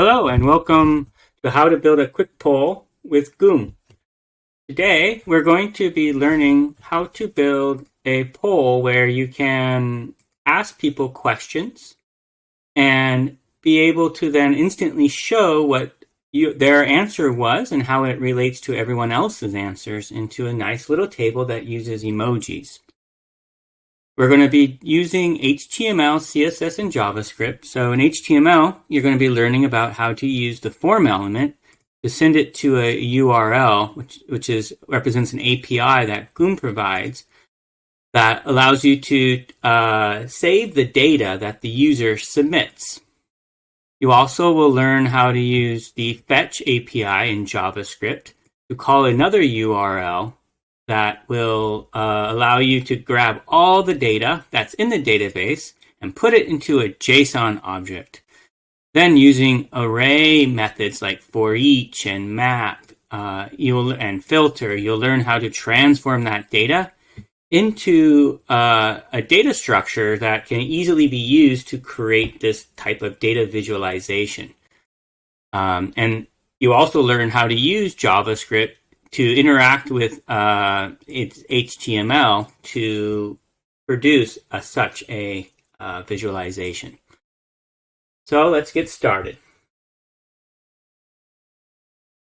Hello and welcome to How to Build a Quick Poll with Qoom. Today we're going to be learning how to build a poll where you can ask people questions and be able to then instantly show what their answer was and how it relates to everyone else's answers into a nice little table that uses emojis. We're going to be using HTML, CSS, and JavaScript. So in HTML, you're going to be learning about how to use the form element to send it to a URL, which represents an API that Qoom provides that allows you to save the data that the user submits. You also will learn how to use the Fetch API in JavaScript to call another URL that will allow you to grab all the data that's in the database and put it into a JSON object. Then using array methods like for each and map and filter, you'll learn how to transform that data into a data structure that can easily be used to create this type of data visualization. And you also learn how to use JavaScript to interact with its HTML to produce such a visualization. So let's get started.